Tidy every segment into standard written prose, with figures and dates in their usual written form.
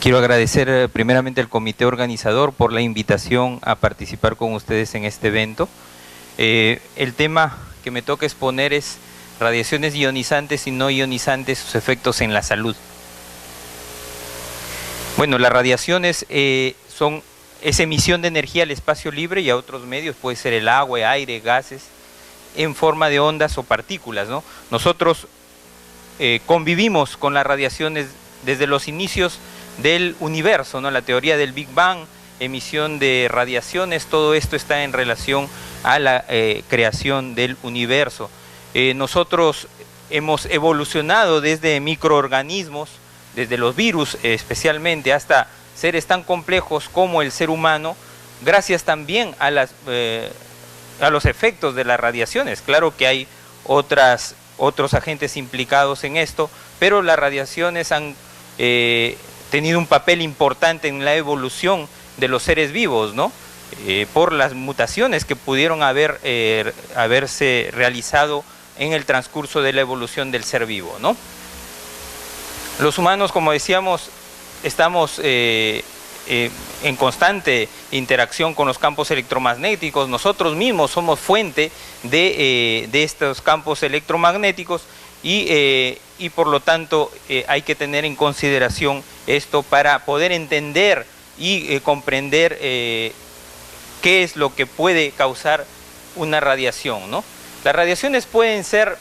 Quiero agradecer primeramente al comité organizador por la invitación a participar con ustedes en este evento. El tema que me toca exponer es radiaciones ionizantes y no ionizantes, sus efectos en la salud. Bueno, las radiaciones es emisión de energía al espacio libre y a otros medios, puede ser el agua, aire, gases, en forma de ondas o partículas, ¿no? Nosotros convivimos con las radiaciones desde los inicios del universo, ¿no? La teoría del Big Bang, emisión de radiaciones, todo esto está en relación a la creación del universo. Nosotros hemos evolucionado desde microorganismos, desde los virus especialmente, hasta seres tan complejos como el ser humano, gracias también a los efectos de las radiaciones. Claro que hay otros agentes implicados en esto, pero las radiaciones han tenido un papel importante en la evolución de los seres vivos, ¿no? Por las mutaciones que pudieron haberse realizado en el transcurso de la evolución del ser vivo, ¿no? Los humanos, como decíamos, estamos en constante interacción con los campos electromagnéticos. Nosotros mismos somos fuente de estos campos electromagnéticos y por lo tanto hay que tener en consideración esto para poder entender y comprender qué es lo que puede causar una radiación, ¿no? Las radiaciones pueden ser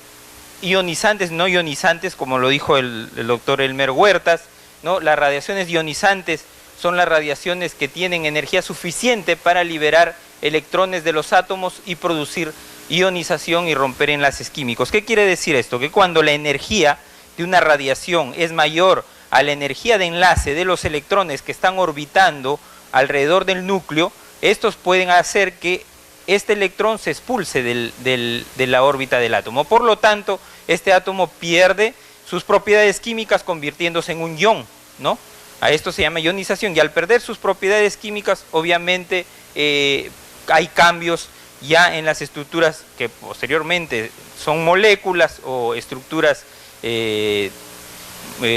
ionizantes, no ionizantes, como lo dijo el doctor Elmer Huertas, ¿no? Las radiaciones ionizantes son las radiaciones que tienen energía suficiente para liberar electrones de los átomos y producir ionización y romper enlaces químicos. ¿Qué quiere decir esto? Que cuando la energía de una radiación es mayor a la energía de enlace de los electrones que están orbitando alrededor del núcleo, estos pueden hacer que este electrón se expulse de la órbita del átomo. Por lo tanto, este átomo pierde sus propiedades químicas convirtiéndose en un ion, ¿no? A esto se llama ionización, y al perder sus propiedades químicas, obviamente hay cambios ya en las estructuras que posteriormente son moléculas o estructuras,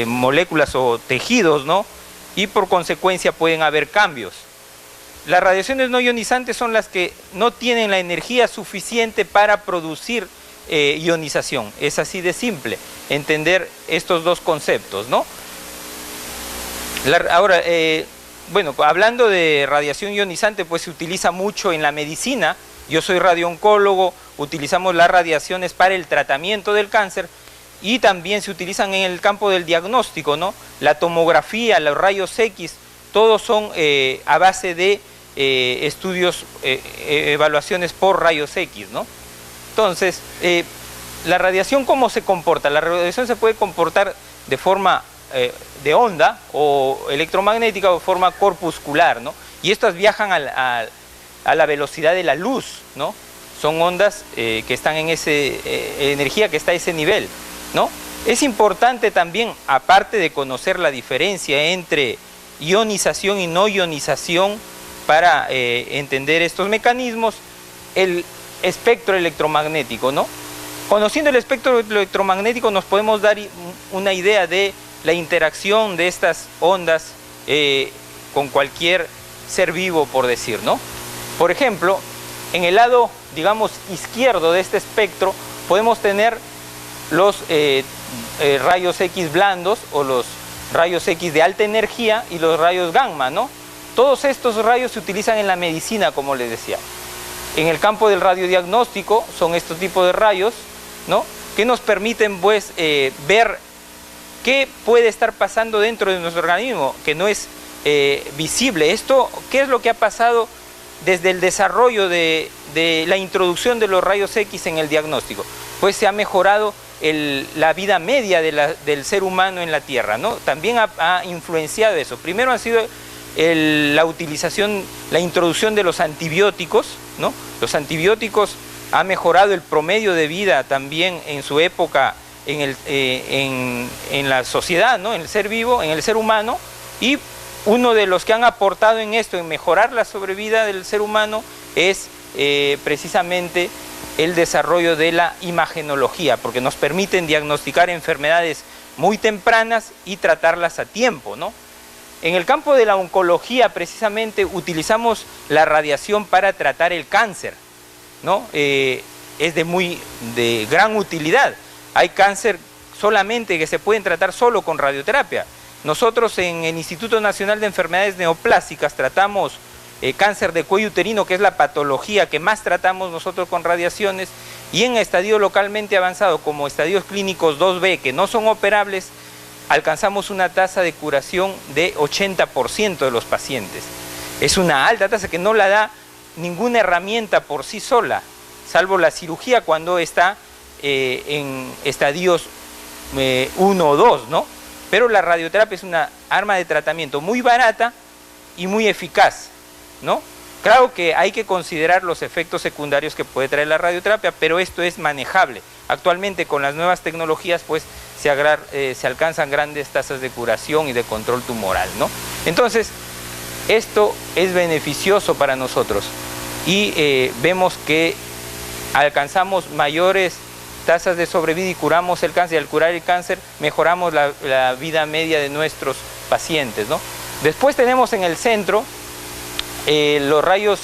moléculas o tejidos, ¿no? Y por consecuencia pueden haber cambios. Las radiaciones no ionizantes son las que no tienen la energía suficiente para producir ionización. Es así de simple entender estos dos conceptos, ¿no? Ahora, bueno, hablando de radiación ionizante, pues se utiliza mucho en la medicina. Yo soy radiooncólogo, utilizamos las radiaciones para el tratamiento del cáncer y también se utilizan en el campo del diagnóstico, ¿no? La tomografía, los rayos X, todos son a base de estudios, evaluaciones por rayos X, ¿no? Entonces, la radiación, ¿cómo se comporta? La radiación se puede comportar de forma de onda o electromagnética o de forma corpuscular, ¿no? Y estas viajan a la velocidad de la luz, ¿no? Son ondas que están en energía que está a ese nivel, ¿no? Es importante también, aparte de conocer la diferencia entre ionización y no ionización, para entender estos mecanismos, el espectro electromagnético, ¿no? Conociendo el espectro electromagnético nos podemos dar una idea de la interacción de estas ondas con cualquier ser vivo, por decir, ¿no? Por ejemplo, en el lado, digamos, izquierdo de este espectro podemos tener los rayos X blandos o los rayos X de alta energía y los rayos gamma, ¿no? Todos estos rayos se utilizan en la medicina, como les decía. En el campo del radiodiagnóstico son estos tipos de rayos, ¿no? Que nos permiten, pues, ver qué puede estar pasando dentro de nuestro organismo, que no es visible. Esto, ¿qué es lo que ha pasado desde el desarrollo de la introducción de los rayos X en el diagnóstico? Pues se ha mejorado la vida media del ser humano en la Tierra, ¿no? También ha influenciado eso. Primero ha sido la utilización, la introducción de los antibióticos, ¿no? Los antibióticos han mejorado el promedio de vida también en su época en la sociedad, ¿no? En el ser vivo, en el ser humano, y uno de los que han aportado en esto, en mejorar la sobrevida del ser humano, es precisamente el desarrollo de la imagenología, porque nos permiten diagnosticar enfermedades muy tempranas y tratarlas a tiempo, ¿no? En el campo de la oncología, precisamente, utilizamos la radiación para tratar el cáncer, ¿no? Es de gran utilidad. Hay cáncer solamente que se pueden tratar solo con radioterapia. Nosotros en el Instituto Nacional de Enfermedades Neoplásicas tratamos cáncer de cuello uterino, que es la patología que más tratamos nosotros con radiaciones, y en estadio localmente avanzado, como estadios clínicos 2B, que no son operables, alcanzamos una tasa de curación de 80% de los pacientes. Es una alta tasa que no la da ninguna herramienta por sí sola, salvo la cirugía cuando está en estadios 1 o 2, ¿no? Pero la radioterapia es una arma de tratamiento muy barata y muy eficaz, ¿no? Claro que hay que considerar los efectos secundarios que puede traer la radioterapia, pero esto es manejable. Actualmente con las nuevas tecnologías pues se alcanzan grandes tasas de curación y de control tumoral, ¿no? Entonces, esto es beneficioso para nosotros y vemos que alcanzamos mayores tasas de sobrevida y curamos el cáncer, y al curar el cáncer mejoramos la vida media de nuestros pacientes, ¿no? Después tenemos en el centro los rayos,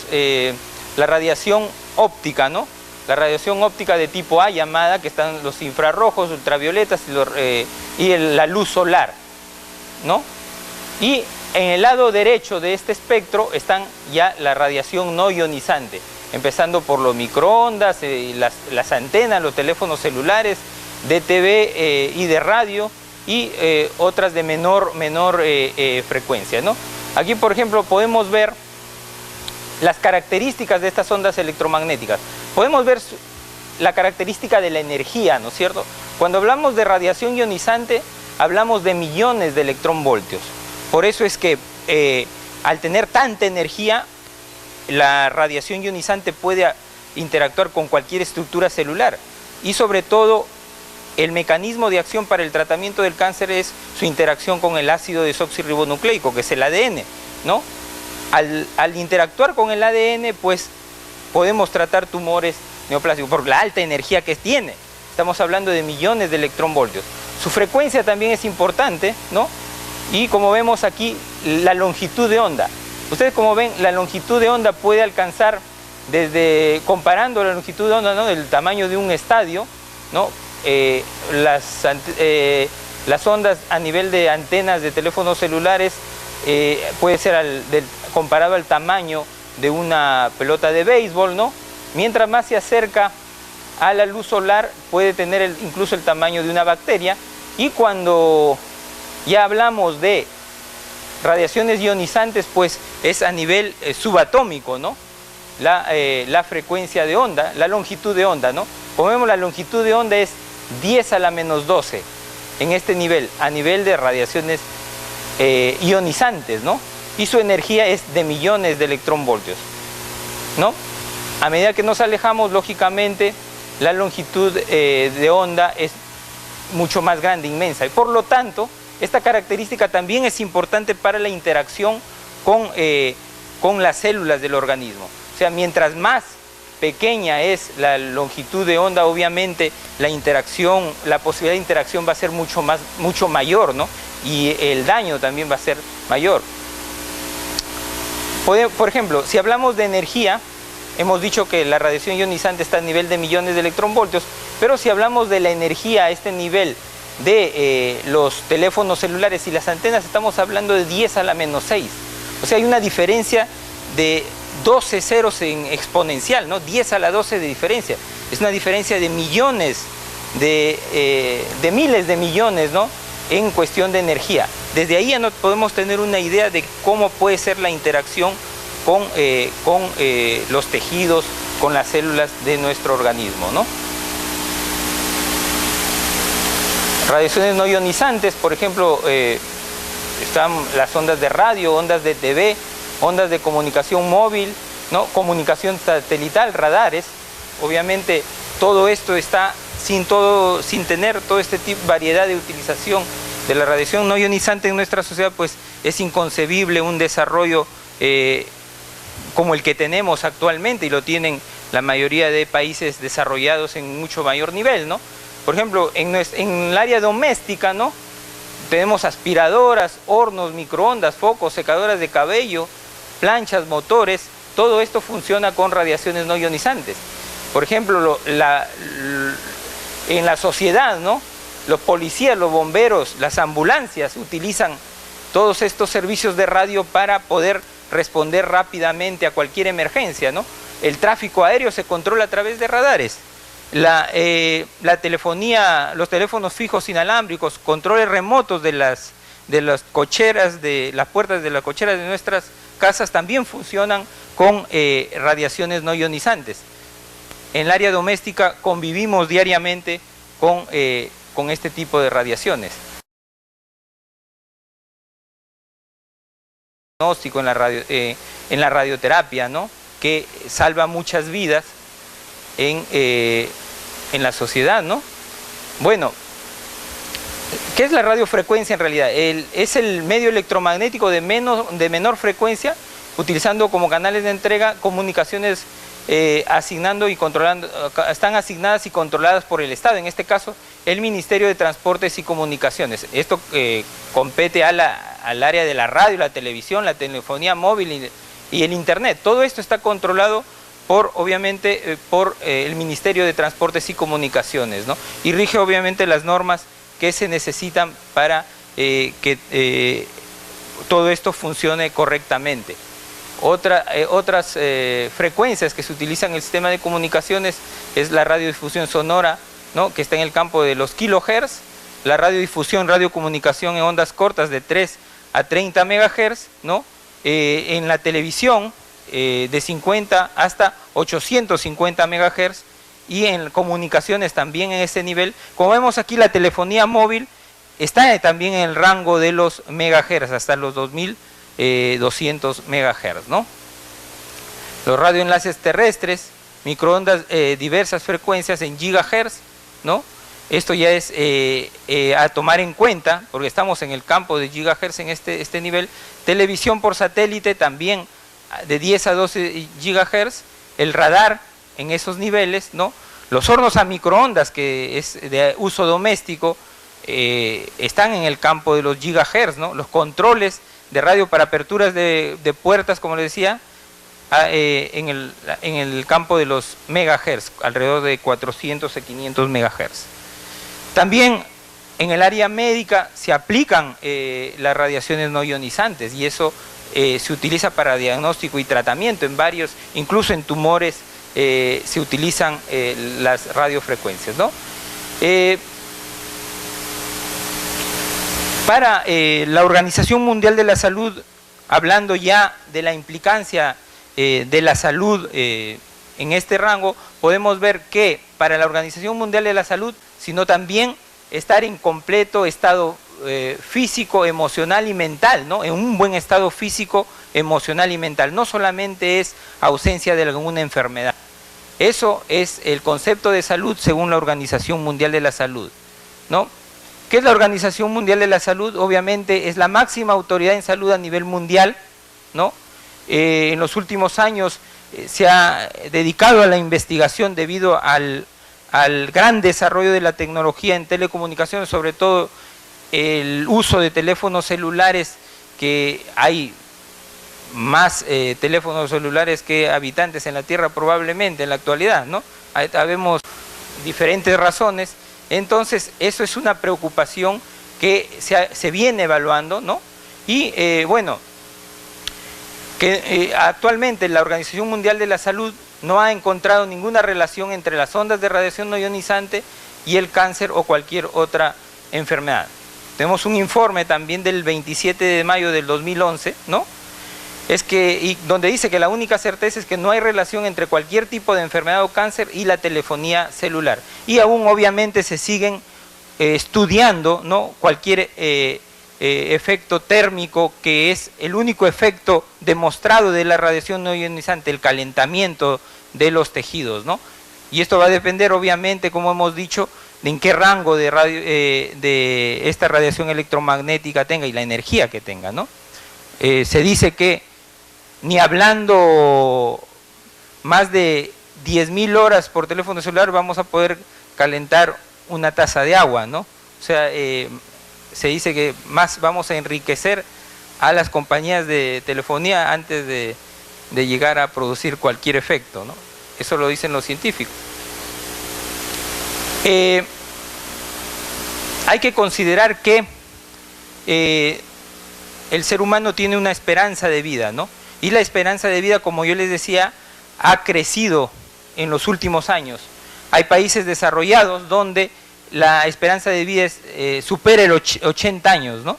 la radiación óptica, ¿no? La radiación óptica de tipo A llamada, que están los infrarrojos, ultravioletas y la luz solar, ¿no? Y en el lado derecho de este espectro están ya la radiación no ionizante, empezando por los microondas, las antenas, los teléfonos celulares, de TV y de radio, y otras de menor frecuencia, ¿no? Aquí, por ejemplo, podemos ver las características de estas ondas electromagnéticas. Podemos ver la característica de la energía, ¿no es cierto? Cuando hablamos de radiación ionizante, hablamos de millones de electronvoltios. Por eso es que al tener tanta energía, la radiación ionizante puede interactuar con cualquier estructura celular. Y sobre todo, el mecanismo de acción para el tratamiento del cáncer es su interacción con el ácido desoxirribonucleico, que es el ADN, ¿no? Al interactuar con el ADN, pues podemos tratar tumores neoplásicos por la alta energía que tiene. Estamos hablando de millones de electronvoltios. Su frecuencia también es importante, ¿no? Y como vemos aquí, la longitud de onda. Ustedes como ven, la longitud de onda puede alcanzar comparando la longitud de onda, ¿no?, del tamaño de un estadio, ¿no? Las ondas a nivel de antenas de teléfonos celulares puede ser comparado al tamaño de una pelota de béisbol, ¿no? Mientras más se acerca a la luz solar, puede tener incluso el tamaño de una bacteria. Y cuando ya hablamos de radiaciones ionizantes, pues es a nivel subatómico, ¿no? La frecuencia de onda, la longitud de onda, ¿no? Como vemos, la longitud de onda es 10 a la menos 12 en este nivel, a nivel de radiaciones ionizantes, ¿no? Y su energía es de millones de electronvoltios, ¿no? A medida que nos alejamos, lógicamente, la longitud de onda es mucho más grande, inmensa, y por lo tanto, esta característica también es importante para la interacción con las células del organismo. O sea, mientras más pequeña es la longitud de onda, obviamente la posibilidad de interacción va a ser mucho mayor, ¿no? Y el daño también va a ser mayor. Por ejemplo, si hablamos de energía, hemos dicho que la radiación ionizante está a nivel de millones de electronvoltios, pero si hablamos de la energía a este nivel de los teléfonos celulares y las antenas, estamos hablando de 10 a la menos 6. O sea, hay una diferencia de 12 ceros en exponencial, ¿no? 10 a la 12 de diferencia. Es una diferencia de millones, de miles de millones, ¿no?, en cuestión de energía. Desde ahí ya no podemos tener una idea de cómo puede ser la interacción con los tejidos, con las células de nuestro organismo, ¿no? Radiaciones no ionizantes, por ejemplo, están las ondas de radio, ondas de TV, ondas de comunicación móvil, ¿no?, comunicación satelital, radares. Obviamente todo esto está sin tener todo este tipo, variedad de utilización de la radiación no ionizante en nuestra sociedad, pues es inconcebible un desarrollo como el que tenemos actualmente, y lo tienen la mayoría de países desarrollados en mucho mayor nivel, ¿no? Por ejemplo, en el área doméstica, ¿no?, tenemos aspiradoras, hornos, microondas, focos, secadoras de cabello, planchas, motores, todo esto funciona con radiaciones no ionizantes. Por ejemplo, en la sociedad, ¿no? Los policías, los bomberos, las ambulancias utilizan todos estos servicios de radio para poder responder rápidamente a cualquier emergencia, ¿no? El tráfico aéreo se controla a través de radares. La telefonía, los teléfonos fijos inalámbricos, controles remotos de las cocheras, de las puertas de las cocheras de nuestras casas también funcionan con radiaciones no ionizantes. En el área doméstica convivimos diariamente con este tipo de radiaciones. Diagnóstico en la radioterapia, ¿no? Que salva muchas vidas en la sociedad, ¿no? Bueno, ¿qué es la radiofrecuencia en realidad? Es el medio electromagnético de menor frecuencia, utilizando como canales de entrega comunicaciones asignando y controlando, están asignadas y controladas por el Estado, en este caso el Ministerio de Transportes y Comunicaciones. Esto compete al área de la radio, la televisión, la telefonía móvil y el Internet. Todo esto está controlado obviamente por el Ministerio de Transportes y Comunicaciones, ¿no? Y rige obviamente las normas que se necesitan para que todo esto funcione correctamente. Otras frecuencias que se utilizan en el sistema de comunicaciones es la radiodifusión sonora, ¿no? Que está en el campo de los kilohertz, la radiodifusión, radiocomunicación en ondas cortas de 3 a 30 megahertz, ¿no? En la televisión de 50 hasta 850 megahertz, y en comunicaciones también en ese nivel. Como vemos aquí, la telefonía móvil está también en el rango de los megahertz, hasta los 2200 megahertz, ¿no? Los radioenlaces terrestres, microondas, diversas frecuencias en gigahertz, ¿no? Esto ya es a tomar en cuenta, porque estamos en el campo de gigahertz en este nivel. Televisión por satélite también de 10 a 12 gigahertz, el radar en esos niveles, ¿no? Los hornos a microondas, que es de uso doméstico, están en el campo de los gigahertz, ¿no? Los controles de radio para aperturas de puertas, como les decía, en el campo de los megahertz, alrededor de 400 a 500 megahertz. También en el área médica se aplican las radiaciones no ionizantes, y eso se utiliza para diagnóstico y tratamiento en varios, incluso en tumores se utilizan las radiofrecuencias, ¿no? Para la Organización Mundial de la Salud, hablando ya de la implicancia de la salud en este rango, podemos ver que para la Organización Mundial de la Salud, sino también estar en completo estado físico, emocional y mental, ¿no? En un buen estado físico, emocional y mental. No solamente es ausencia de alguna enfermedad. Eso es el concepto de salud según la Organización Mundial de la Salud, ¿no? ¿Qué es la Organización Mundial de la Salud? Obviamente es la máxima autoridad en salud a nivel mundial, ¿no? En los últimos años se ha dedicado a la investigación debido al gran desarrollo de la tecnología en telecomunicaciones, sobre todo el uso de teléfonos celulares, que hay más teléfonos celulares que habitantes en la Tierra probablemente en la actualidad, ¿no? Habemos diferentes razones. Entonces eso es una preocupación que se viene evaluando, ¿no? Y bueno, que actualmente la Organización Mundial de la Salud no ha encontrado ninguna relación entre las ondas de radiación no ionizante y el cáncer o cualquier otra enfermedad. Tenemos un informe también del 27 de mayo del 2011, ¿no? Donde dice que la única certeza es que no hay relación entre cualquier tipo de enfermedad o cáncer y la telefonía celular. Y aún obviamente se siguen estudiando, ¿no? Cualquier efecto térmico, que es el único efecto demostrado de la radiación no ionizante, el calentamiento de los tejidos, ¿no? Y esto va a depender obviamente, como hemos dicho, de en qué rango de esta radiación electromagnética tenga y la energía que tenga, ¿no? Se dice que ni hablando más de 10.000 horas por teléfono celular vamos a poder calentar una taza de agua, ¿no? O sea, se dice que más vamos a enriquecer a las compañías de telefonía antes de llegar a producir cualquier efecto, ¿no? Eso lo dicen los científicos. Hay que considerar que el ser humano tiene una esperanza de vida, ¿no? Y la esperanza de vida, como yo les decía, ha crecido en los últimos años. Hay países desarrollados donde la esperanza de vida supera el 80 años, ¿no?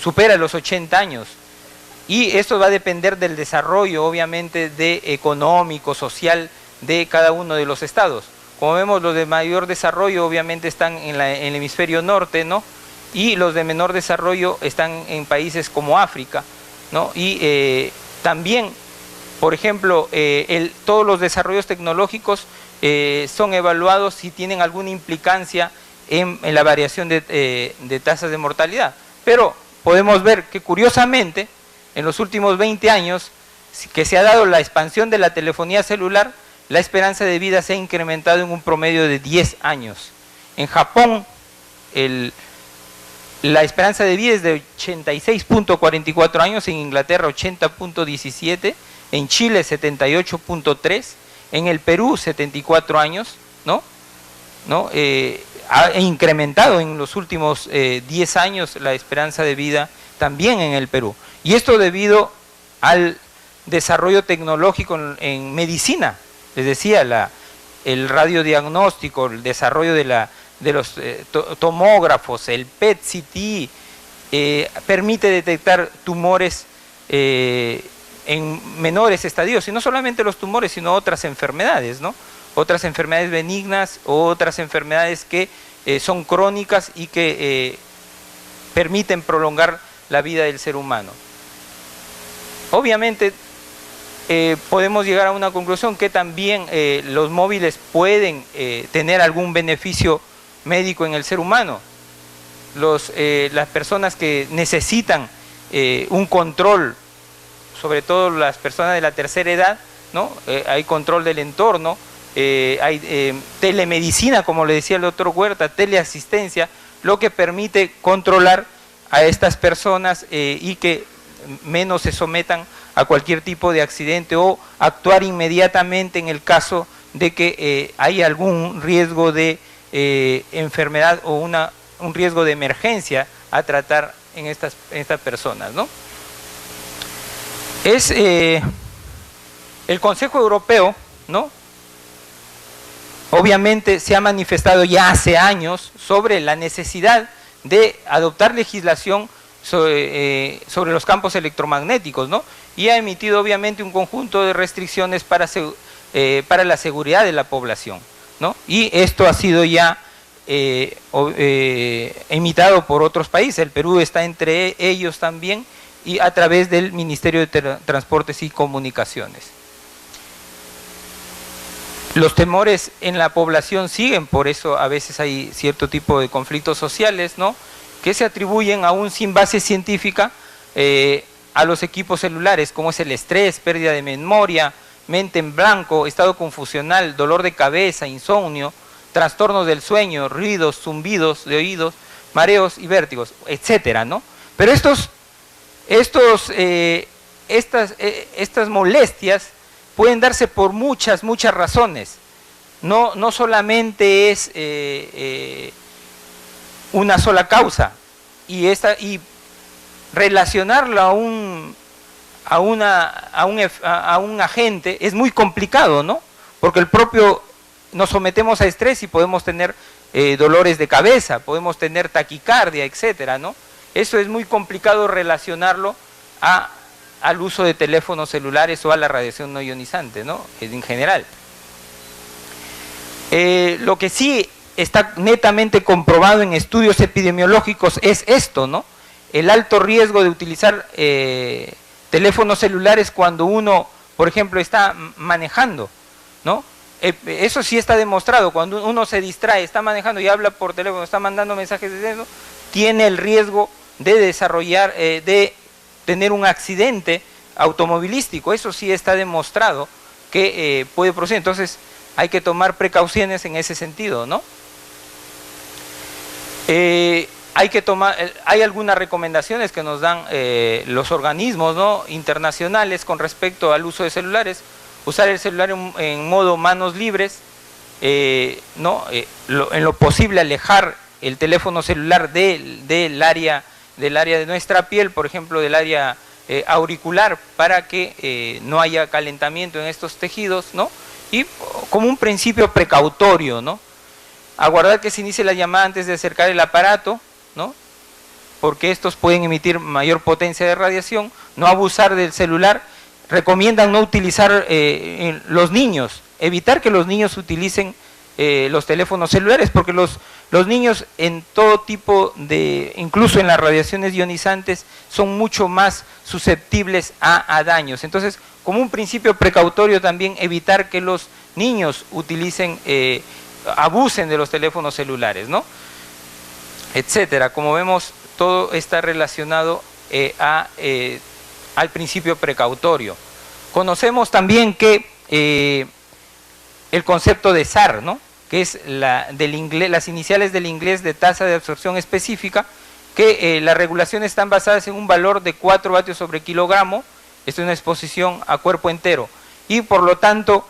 Supera los 80 años. Y esto va a depender del desarrollo, obviamente, económico, social de cada uno de los estados. Como vemos, los de mayor desarrollo obviamente están en el hemisferio norte, ¿no? Y los de menor desarrollo están en países como África, ¿no? Y también, por ejemplo, todos los desarrollos tecnológicos son evaluados si tienen alguna implicancia en la variación de tasas de mortalidad. Pero podemos ver que curiosamente, en los últimos 20 años, que se ha dado la expansión de la telefonía celular, la esperanza de vida se ha incrementado en un promedio de 10 años. En Japón, la esperanza de vida es de 86.44 años, en Inglaterra 80.17, en Chile 78.3, en el Perú 74 años, ¿no? Ha incrementado en los últimos 10 años la esperanza de vida también en el Perú. Y esto debido al desarrollo tecnológico en medicina. Les decía, el radiodiagnóstico, el desarrollo de los tomógrafos, el PET-CT, permite detectar tumores en menores estadios, y no solamente los tumores, sino otras enfermedades, ¿no? Otras enfermedades benignas o otras enfermedades que son crónicas y que permiten prolongar la vida del ser humano. Obviamente podemos llegar a una conclusión que también los móviles pueden tener algún beneficio médico en el ser humano. Las personas que necesitan un control, sobre todo las personas de la tercera edad, ¿no? Hay control del entorno, hay telemedicina, como le decía el doctor Huerta, teleasistencia, lo que permite controlar a estas personas y que menos se sometan a cualquier tipo de accidente o actuar inmediatamente en el caso de que hay algún riesgo de enfermedad o un riesgo de emergencia a tratar en estas personas, ¿no? El Consejo Europeo, ¿no? Obviamente se ha manifestado ya hace años sobre la necesidad de adoptar legislación sobre los campos electromagnéticos, ¿no? Y ha emitido obviamente un conjunto de restricciones para la seguridad de la población, ¿no? Y esto ha sido ya imitado por otros países. El Perú está entre ellos también, y a través del Ministerio de Transportes y Comunicaciones. Los temores en la población siguen, por eso a veces hay cierto tipo de conflictos sociales, ¿no? Que se atribuyen aún sin base científica a los equipos celulares, como es el estrés, pérdida de memoria, mente en blanco, estado confusional, dolor de cabeza, insomnio, trastornos del sueño, ruidos, zumbidos de oídos, mareos y vértigos, etcétera, ¿no? Pero estas molestias pueden darse por muchas razones. No solamente es una sola causa, y relacionarlo a un agente es muy complicado, ¿no? Porque nos sometemos a estrés y podemos tener dolores de cabeza, podemos tener taquicardia, etcétera, ¿no? Eso es muy complicado relacionarlo al uso de teléfonos celulares o a la radiación no ionizante, ¿no? En general. Lo que sí está netamente comprobado en estudios epidemiológicos es esto, ¿no? El alto riesgo de utilizar teléfonos celulares cuando uno, por ejemplo, está manejando, ¿no? Eso sí está demostrado. Cuando uno se distrae, está manejando y habla por teléfono, está mandando mensajes de eso, tiene el riesgo de desarrollar, de tener un accidente automovilístico. Eso sí está demostrado que puede proceder. Entonces hay que tomar precauciones en ese sentido, ¿no? hay algunas recomendaciones que nos dan los organismos, ¿no?, internacionales con respecto al uso de celulares. Usar el celular en modo manos libres, ¿no? En lo posible alejar el teléfono celular del área de nuestra piel, por ejemplo, del área auricular, para que no haya calentamiento en estos tejidos, ¿no? Y como un principio precautorio, ¿no?, aguardar que se inicie la llamada antes de acercar el aparato, ¿no?, porque estos pueden emitir mayor potencia de radiación. No abusar del celular. Recomiendan no utilizar los niños, evitar que los niños utilicen los teléfonos celulares, porque los niños en todo tipo de, incluso en las radiaciones ionizantes, son mucho más susceptibles a daños. Entonces, como un principio precautorio también, evitar que los niños utilicen, abusen de los teléfonos celulares, ¿no?, etcétera. Como vemos, todo está relacionado al principio precautorio. Conocemos también que el concepto de SAR, ¿no?, que es las iniciales del inglés de tasa de absorción específica, que las regulaciones están basadas en un valor de 4 vatios sobre kilogramo. Esto es una exposición a cuerpo entero, y por lo tanto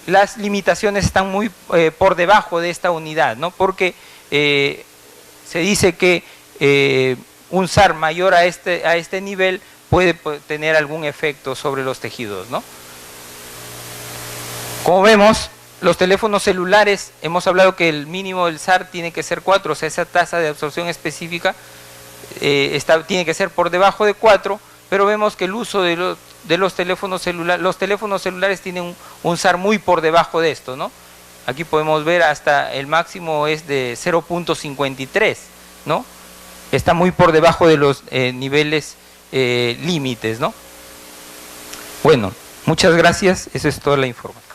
las limitaciones están muy por debajo de esta unidad, ¿no?, porque se dice que un SAR mayor a este nivel puede tener algún efecto sobre los tejidos, ¿no? Como vemos, los teléfonos celulares, hemos hablado que el mínimo del SAR tiene que ser 4, o sea, esa tasa de absorción específica tiene que ser por debajo de 4, pero vemos que el uso de los teléfonos celulares tienen un SAR muy por debajo de esto, ¿no? Aquí podemos ver hasta el máximo es de 0.53, ¿no? Está muy por debajo de los niveles límites, ¿no? Bueno, muchas gracias, eso es toda la información.